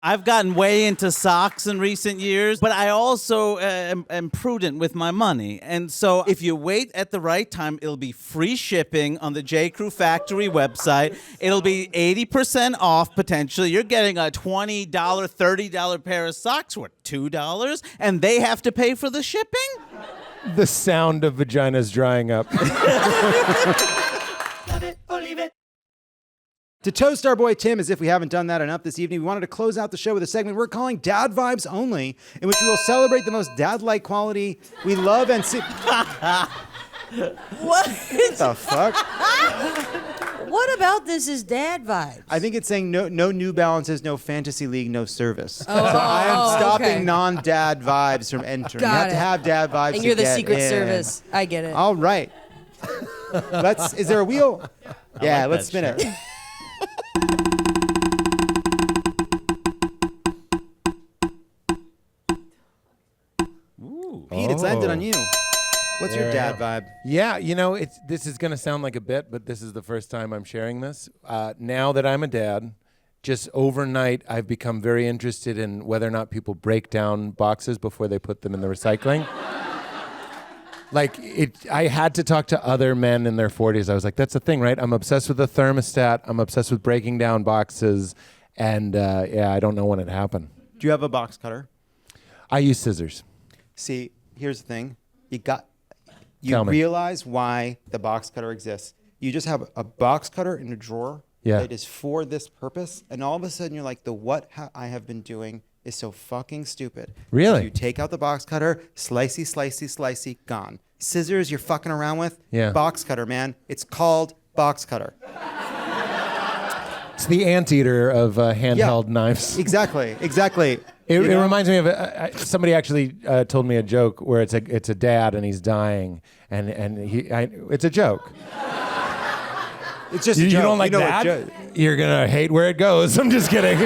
I've gotten way into socks in recent years, but I also am prudent with my money. And so if you wait at the right time, it'll be free shipping on the J. Crew Factory website. It'll be 80% off potentially. You're getting a $20, $30 pair of socks worth $2, and they have to pay for the shipping? The sound of vaginas drying up. Love it or leave it. To toast our boy Tim, as if we haven't done that enough this evening, we wanted to close out the show with a segment we're calling Dad Vibes Only, in which we will celebrate the most dad-like quality we love and see. What the fuck? What about this is dad vibes? I think it's saying no New Balances, no Fantasy League, no service. So I am stopping non-dad vibes from entering. You have to have dad vibes. And you're the get Secret in. Service. I get it. All right. Is there a wheel? Yeah, let's spin it. Pete, it's landed on you. What's your dad vibe? Yeah, this is going to sound like a bit, but this is the first time I'm sharing this. Now that I'm a dad, just overnight, I've become very interested in whether or not people break down boxes before they put them in the recycling. I had to talk to other men in their 40s. I was like, that's the thing, right? I'm obsessed with the thermostat. I'm obsessed with breaking down boxes. And I don't know when it happened. Do you have a box cutter? I use scissors. See, here's the thing. You realize why the box cutter exists. You just have a box cutter in a drawer that is for this purpose. And all of a sudden you're like, I have been doing is so fucking stupid. Really? You take out the box cutter, slicey, gone. Scissors you're fucking around with, box cutter, man. It's called box cutter. It's the anteater of handheld knives. Exactly. It reminds me of somebody actually told me a joke where it's a dad and he's dying and it's a joke. It's just a joke. You don't like that? You're gonna hate where it goes. I'm just kidding.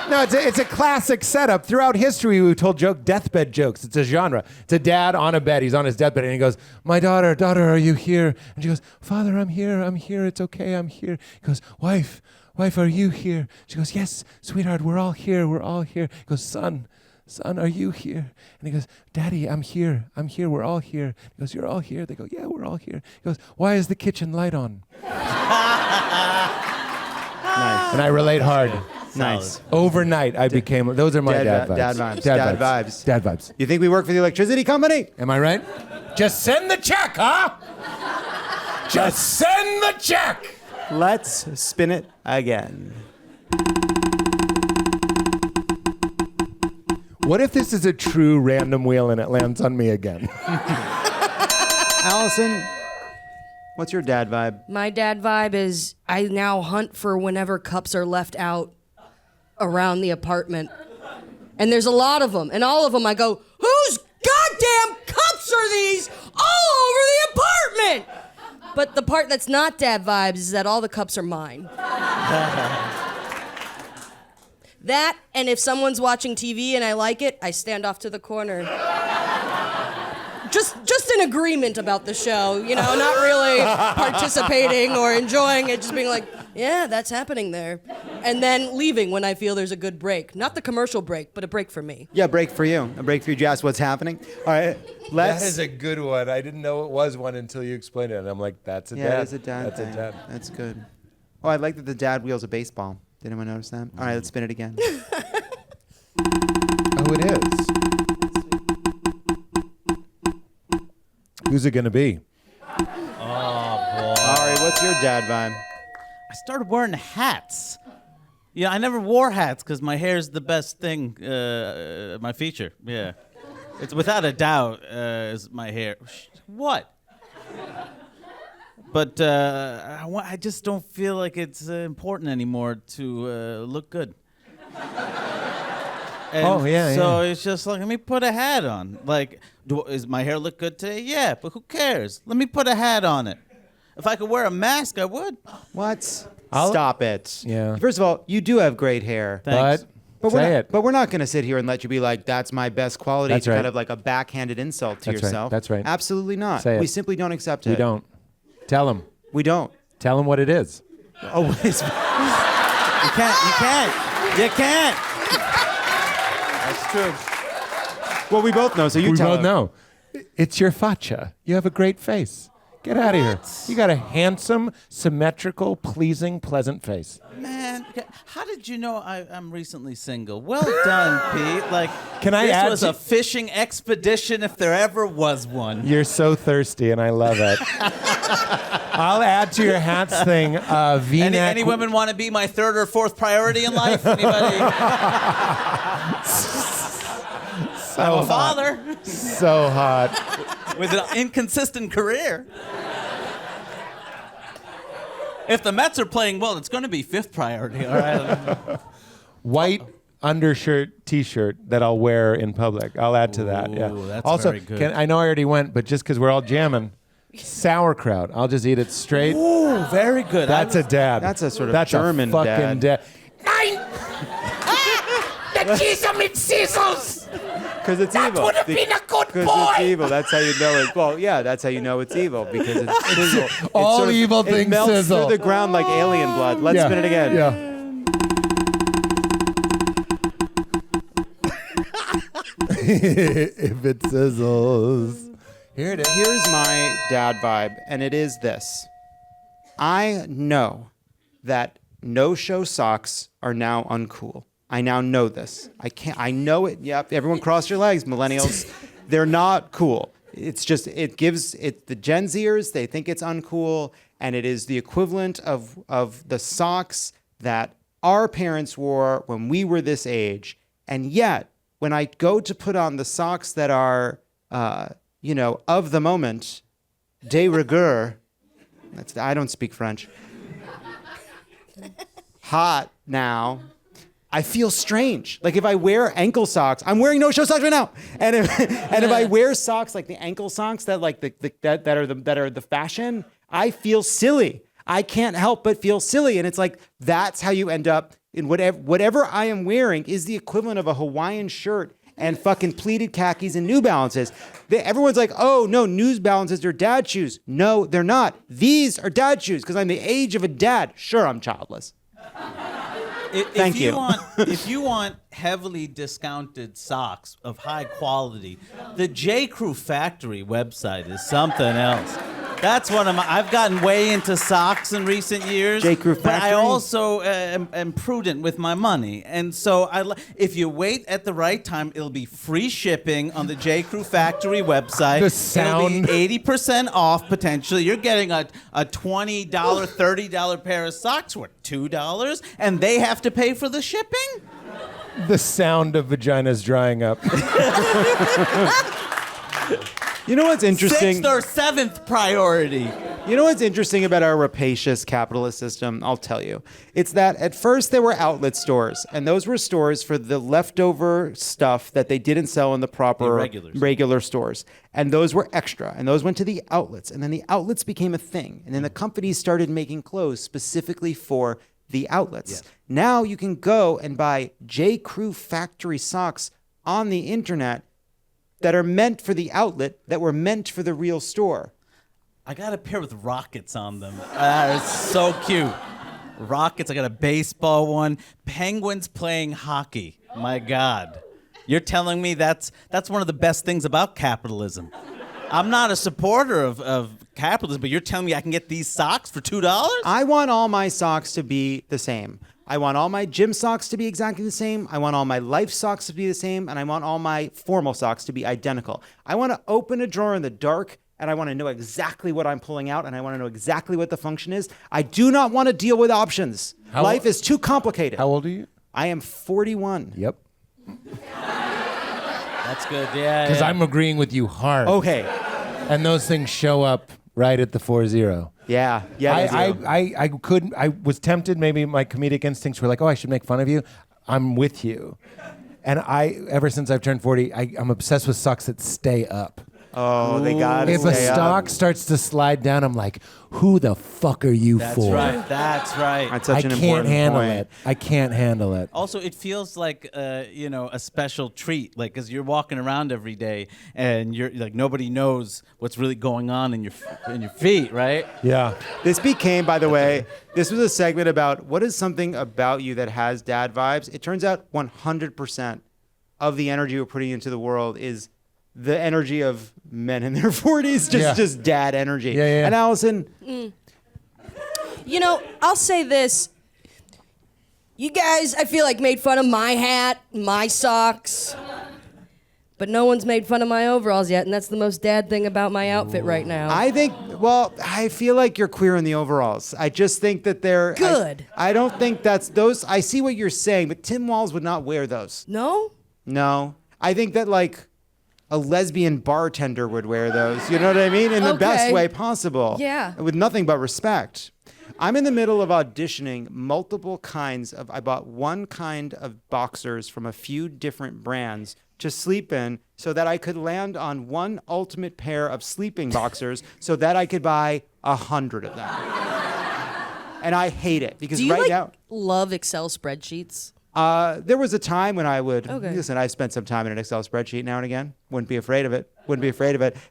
No, it's a classic setup. Throughout history, we've told deathbed jokes. It's a genre. It's a dad on a bed. He's on his deathbed, and he goes, "My daughter, are you here?" And she goes, "Father, I'm here. It's okay, I'm here." He goes, Wife, are you here?" She goes, "Yes, sweetheart, we're all here. He goes, Son, are you here?" And he goes, "Daddy, I'm here, we're all here." He goes, "You're all here?" They go, "Yeah, we're all here." He goes, "Why is the kitchen light on?" Nice. And I relate hard. Nice. Overnight, I became. Those are my dad vibes. Dad vibes. You think we work for the electricity company? Am I right? Just send the check, huh? Just send the check. Let's spin it again. What if this is a true random wheel and it lands on me again? Allison, what's your dad vibe? My dad vibe is I now hunt for whenever cups are left out around the apartment. And there's a lot of them. And all of them I go, whose goddamn cups are these all over the apartment? But the part that's not dad vibes is that all the cups are mine. That, and if someone's watching TV and I like it, I stand off to the corner. Just an agreement about the show, not really participating or enjoying it, just being like, yeah, that's happening there. And then leaving when I feel there's a good break. Not the commercial break, but a break for me. Yeah, break for you. A break for you, Jazz. What's happening? All right, That is a good one. I didn't know it was one until you explained it. And I'm like, that's a dad. Yeah, it is a dad. That's a dad. That's good. Oh, I like that the dad wheel's a baseball. Did anyone notice that? All right, let's spin it again. Oh, it is. Who's it going to be? Oh, boy. Ari, what's your dad vibe? I started wearing hats. I never wore hats because my hair is the best thing, my feature. Yeah. It's without a doubt is my hair. What? But I just don't feel like it's important anymore to look good. And so it's just like, let me put a hat on. Like, does my hair look good today? Yeah, but who cares? Let me put a hat on it. If I could wear a mask, I would. What? Stop it. Yeah. First of all, you do have great hair. Thanks. But we're not going to sit here and let you be like, that's my best quality. It's kind of like a backhanded insult to yourself. That's right. Absolutely not. Say it. We simply don't accept it. We don't. Tell him. We don't. Tell him what it is. Oh, You can't. That's true. Well, we both know, so you We tell both him. know. It's your facha. You have a great face. Get out of here. You got a handsome, symmetrical, pleasing, pleasant face. Man, how did you know I'm recently single? Well done, Pete. Like, Can I this add was to- a fishing expedition if there ever was one. You're so thirsty, and I love it. I'll add to your hats thing, V-neck. Any women want to be my third or fourth priority in life? Anybody? I'm a father So hot. with an inconsistent career. If the Mets are playing well, it's going to be fifth priority. All right. White undershirt, T-shirt that I'll wear in public. I'll add to that. Yeah. Ooh, that's also, very good. I know I already went, but just because we're all jamming, sauerkraut. I'll just eat it straight. Ooh, very good. That's a dab. That's a sort of That's German a fucking dad. Nein! The cheese mit sizzles! Because it's evil. That would have been a good Because boy! it's evil. That's how you know it. Well, yeah, that's how you know it's evil. Because it's sizzle. All sort of, evil things it melts sizzle. through the ground like alien blood. Let's spin it again. Yeah. If it sizzles. Here it is. Here's my dad vibe, and it is this. I know that no-show socks are now uncool. I now know this. I know it. Yep. Everyone cross your legs, millennials. They're not cool. It's just, the Gen Zers, they think it's uncool, and it is the equivalent of the socks that our parents wore when we were this age. And yet, when I go to put on the socks that are, of the moment, de rigueur, I don't speak French, hot now, I feel strange. Like if I wear ankle socks, I'm wearing no-show socks right now. And if I wear socks like the ankle socks that are the fashion, I feel silly. I can't help but feel silly. And it's like that's how you end up in whatever I am wearing is the equivalent of a Hawaiian shirt and fucking pleated khakis and New Balances. Everyone's like, oh no, New Balances are dad shoes. No, they're not. These are dad shoes because I'm the age of a dad. Sure, I'm childless. Thank you. If you want heavily discounted socks of high quality, the J. Crew Factory website is something else. That's one of my. I've gotten way into socks in recent years. J. Crew But I Factory? also am prudent with my money, and so if you wait at the right time, it'll be free shipping on the J. Crew Factory website. The sound. It'll be 80% off potentially. You're getting a $20, $30 pair of socks worth $2, and they have to pay for the shipping. The sound of vaginas drying up. You know what's interesting? Sixth or seventh priority. You know what's interesting about our rapacious capitalist system? I'll tell you. It's that at first there were outlet stores, and those were stores for the leftover stuff that they didn't sell in the proper regular stores. And those were extra, and those went to the outlets. And then the outlets became a thing. And then the companies started making clothes specifically for the outlets. Yeah. Now you can go and buy J. Crew Factory socks on the internet that are meant for the outlet, that were meant for the real store. I got a pair with rockets on them. It's so cute. Rockets. I got a baseball one. Penguins playing hockey. My God. You're telling me that's one of the best things about capitalism. I'm not a supporter of capitalism, but you're telling me I can get these socks for $2? I want all my socks to be the same. I want all my gym socks to be exactly the same. I want all my life socks to be the same. And I want all my formal socks to be identical. I want to open a drawer in the dark and I want to know exactly what I'm pulling out and I want to know exactly what the function is. I do not want to deal with options. Life is too complicated. How old are you? I am 41. Yep. That's good, yeah. Because I'm agreeing with you hard. Okay. And those things show up right at the 4-0. Yeah. I was tempted, maybe my comedic instincts were like, oh, I should make fun of you. I'm with you. And ever since I've turned 40, I'm obsessed with socks that stay up. Oh, they got to If a stay up. stock starts to slide down, I'm like, who the fuck are you That's for? right. That's right. That's I such an can't important handle point. it. I can't handle it. Also, it feels like a special treat, like because you're walking around every day and you're like nobody knows what's really going on in your feet, right? Yeah. This became, by the way, this was a segment about what is something about you that has dad vibes. It turns out 100% of the energy we're putting into the world is the energy of men in their 40s, just dad energy. Yeah. And Allison, You know, I'll say this. You guys, I feel like, made fun of my hat, my socks. But no one's made fun of my overalls yet, and that's the most dad thing about my outfit right now. I feel like you're queer in the overalls. I just think that they're... Good. I don't think that's those... I see what you're saying, but Tim Walz would not wear those. No? No. I think that, like, a lesbian bartender would wear those. You know what I mean? In the best Okay. way possible. Yeah. With nothing but respect. I'm in the middle of auditioning multiple kinds of... I bought one kind of boxers from a few different brands to sleep in so that I could land on one ultimate pair of sleeping boxers so that I could buy 100 of them. And I hate it because Do you right now... love Excel spreadsheets? There was a time when I would, Okay. listen, I've spent some time in an Excel spreadsheet now and again. Wouldn't be afraid of it.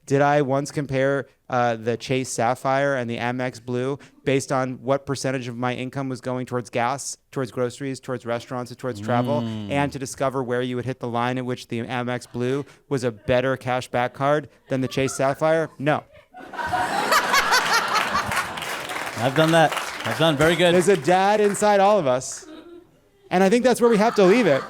Did I once compare the Chase Sapphire and the Amex Blue based on what percentage of my income was going towards gas, towards groceries, towards restaurants, and towards travel, and to discover where you would hit the line at which the Amex Blue was a better cash back card than the Chase Sapphire? No. I've done that. I've done very good. There's a dad inside all of us. And I think that's where we have to leave it.